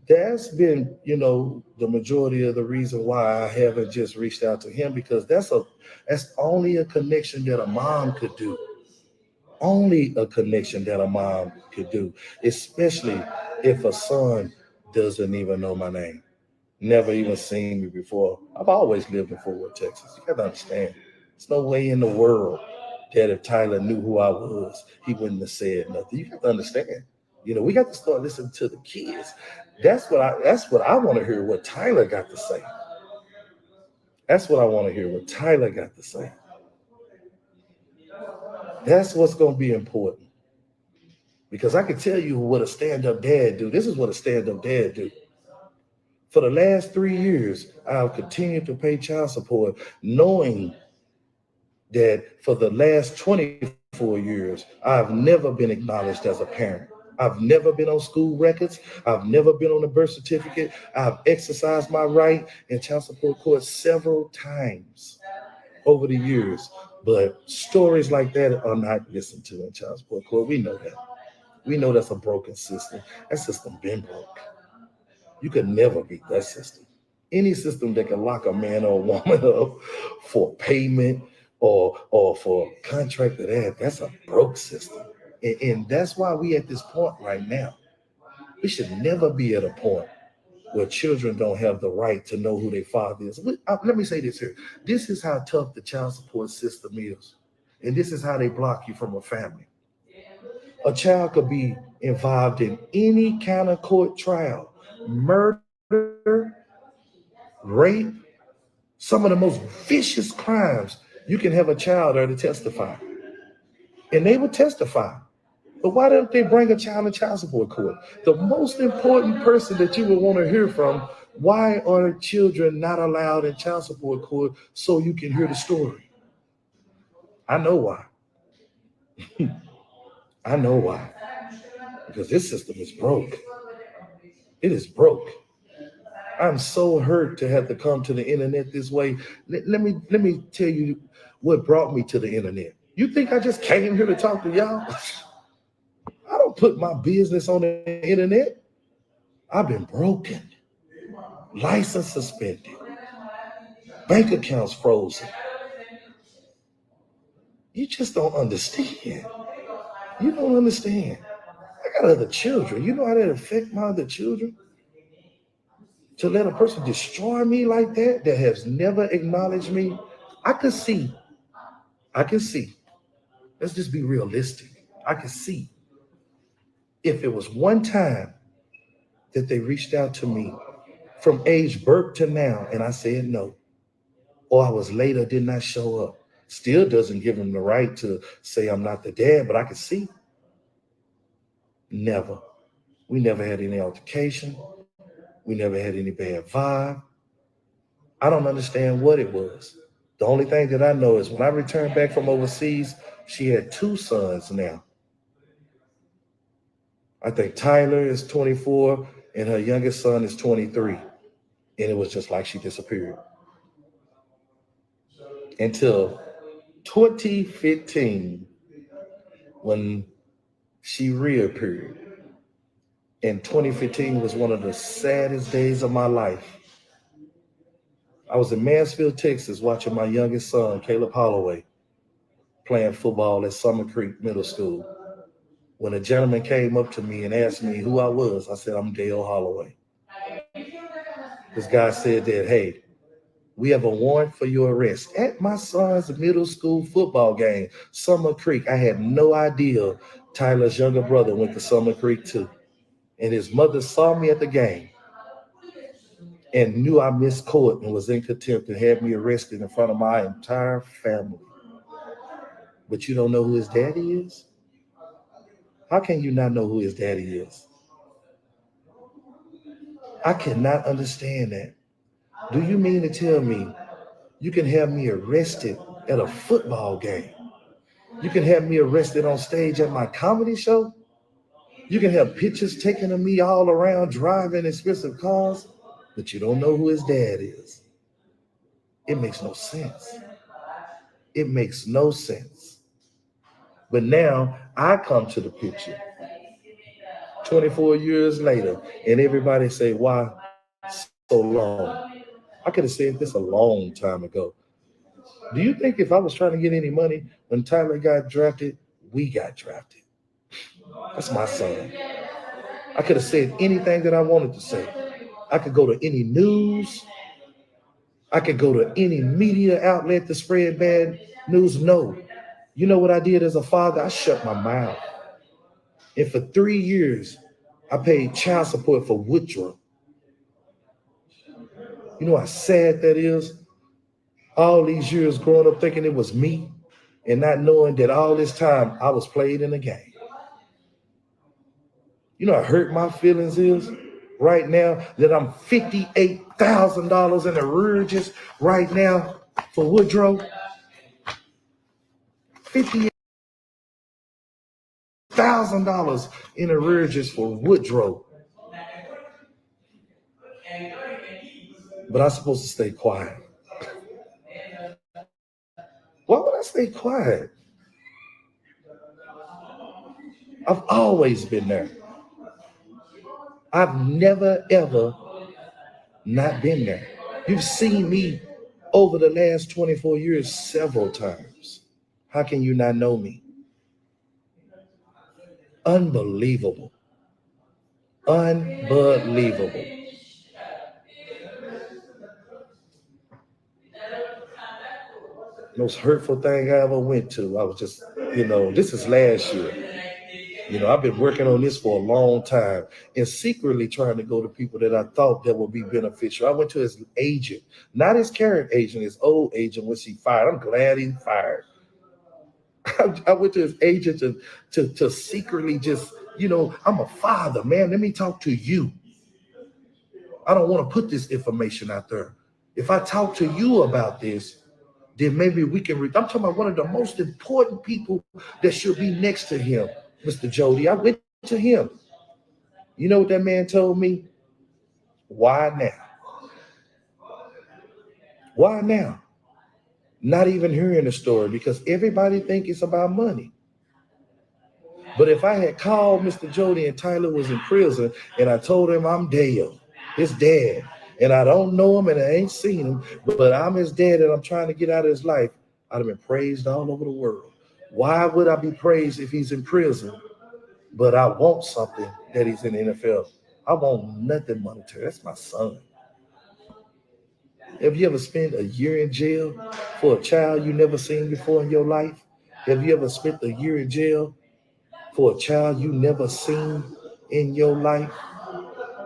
That's been, the majority of the reason why I haven't just reached out to him, because that's only a connection that a mom could do. Only a connection that a mom could do, especially if a son doesn't even know my name, never even seen me before. I've always lived in Fort Worth, Texas. You got to understand. There's no way in the world that if Tyler knew who I was, he wouldn't have said nothing. You got to understand. We got to start listening to the kids. That's what I want to hear. What Tyler got to say. That's what I want to hear. What Tyler got to say. That's what's going to be important. Because I can tell you what a stand-up dad do. This is what a stand-up dad do. For the last 3 years, I've continued to pay child support, knowing that for the last 24 years, I've never been acknowledged as a parent. I've never been on school records. I've never been on a birth certificate. I've exercised my right in child support court several times over the years. But stories like that are not listened to in child support court. We know that. We know that's a broken system. That system been broke. You could never beat that system. Any system that can lock a man or a woman up for payment or for contract of that's a broke system. And that's why we at this point right now. We should never be at a point where children don't have the right to know who their father is. Let me say this here. This is how tough the child support system is. And this is how they block you from a family. A child could be involved in any kind of court trial, murder, rape, some of the most vicious crimes. You can have a child there to testify, and they would testify. But why don't they bring a child in child support court? The most important person that you would want to hear from, why are children not allowed in child support court so you can hear the story? I know why. I know why. Because this system is broke. It is broke. I'm so hurt to have to come to the internet this way. Let me tell you what brought me to the internet. You think I just came here to talk to y'all? I don't put my business on the internet. I've been broken, license suspended, bank accounts frozen. You just don't understand. You don't understand. I got other children. You know how that affect my other children? To let a person destroy me like that has never acknowledged me. I could see. I can see. Let's just be realistic. I can see if it was one time that they reached out to me from age birth to now and I said no, or I was late or did not show up, still doesn't give them the right to say I'm not the dad, but I can see. Never. We never had any altercation. We never had any bad vibe. I don't understand what it was. The only thing that I know is when I returned back from overseas, she had two sons now. I think Tyler is 24 and her youngest son is 23. And it was just like she disappeared. Until 2015, when she reappeared. And 2015 was one of the saddest days of my life. I was in Mansfield, Texas, watching my youngest son, Caleb Holloway, playing football at Summer Creek Middle School. When a gentleman came up to me and asked me who I was, I said, I'm Dale Holloway. This guy said that, hey, we have a warrant for your arrest at my son's middle school football game, Summer Creek. I had no idea Tyler's younger brother went to Summer Creek too. And his mother saw me at the game and knew I missed court and was in contempt and had me arrested in front of my entire family. But you don't know who his daddy is? How can you not know who his daddy is? I cannot understand that. Do you mean to tell me you can have me arrested at a football game? You can have me arrested on stage at my comedy show? You can have pictures taken of me all around driving expensive cars, but you don't know who his dad is. It makes no sense. It makes no sense. But now I come to the picture 24 years later, and everybody say, why so long? I could have said this a long time ago. Do you think if I was trying to get any money when Tyler got drafted, we got drafted? That's my son. I could have said anything that I wanted to say. I could go to any news. I could go to any media outlet to spread bad news. No. You know what I did as a father? I shut my mouth. And for 3 years, I paid child support for Woodrow. You know how sad that is? All these years growing up thinking it was me and not knowing that all this time I was played in a game. You know how hurt my feelings is right now that I'm $58,000 in arrearages right now for Woodrow. $58,000 in arrearages for Woodrow. But I'm supposed to stay quiet. Why would I stay quiet? I've always been there. I've never ever not been there. You've seen me over the last 24 years several times. How can you not know me? Unbelievable. Unbelievable. Most hurtful thing I ever went to, I was just, this is last year. I've been working on this for a long time and secretly trying to go to people that I thought that would be beneficial. I went to his agent, not his current agent, his old agent, which he fired. I'm glad he fired. I went to his agent to secretly just, I'm a father, man. Let me talk to you. I don't want to put this information out there. If I talk to you about this, then maybe we can. I'm talking about one of the most important people that should be next to him, Mr. Jody. I went to him. You know what that man told me? Why now? Why now? Not even hearing the story because everybody think it's about money. But if I had called Mr. Jody and Tyler was in prison and I told him I'm Dale, his dad, and I don't know him and I ain't seen him, but I'm his dad and I'm trying to get out of his life, I'd have been praised all over the world. Why would I be praised if he's in prison, but I want something that he's in the NFL? I want nothing monetary. That's my son. Have you ever spent a year in jail for a child you never seen before in your life? Have you ever spent a year in jail for a child you never seen in your life?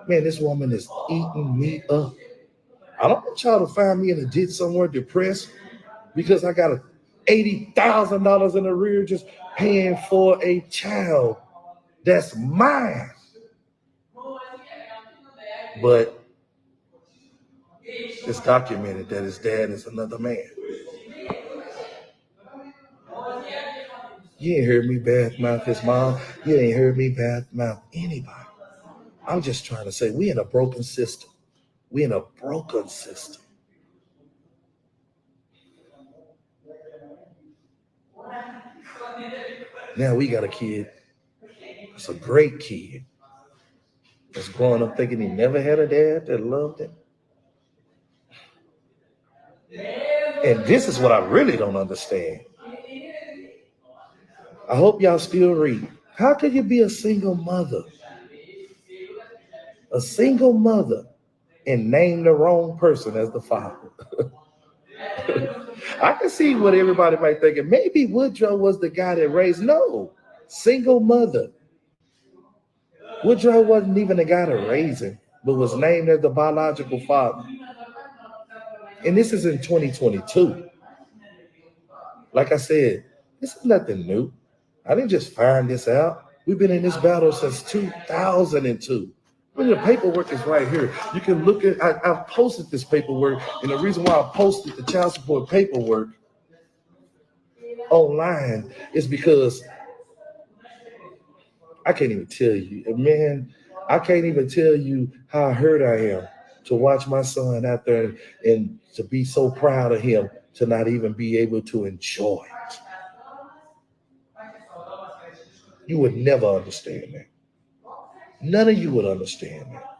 Man, this woman is eating me up. I don't want y'all to find me in a ditch somewhere depressed because I got a $80,000 in the rear just paying for a child that's mine. But it's documented that his dad is another man. You ain't heard me badmouth his mom. You ain't heard me badmouth anybody. I'm just trying to say we in a broken system. We in a broken system. Now we got a kid. It's a great kid. That's growing up thinking he never had a dad that loved him. And this is what I really don't understand. I hope y'all still read. How could you be a single mother? A single mother and name the wrong person as the father. I can see what everybody might think. Maybe Woodrow was the guy that raised. No, single mother. Woodrow wasn't even the guy to raise him, but was named as the biological father. And this is in 2022. Like I said, this is nothing new. I didn't just find this out. We've been in this battle since 2002. I mean, the paperwork is right here. You can look at, I've posted this paperwork, and the reason why I posted the child support paperwork online is because I can't even tell you, man, I can't even tell you how hurt I am to watch my son out there and to be so proud of him to not even be able to enjoy it. You would never understand that. None of you would understand that.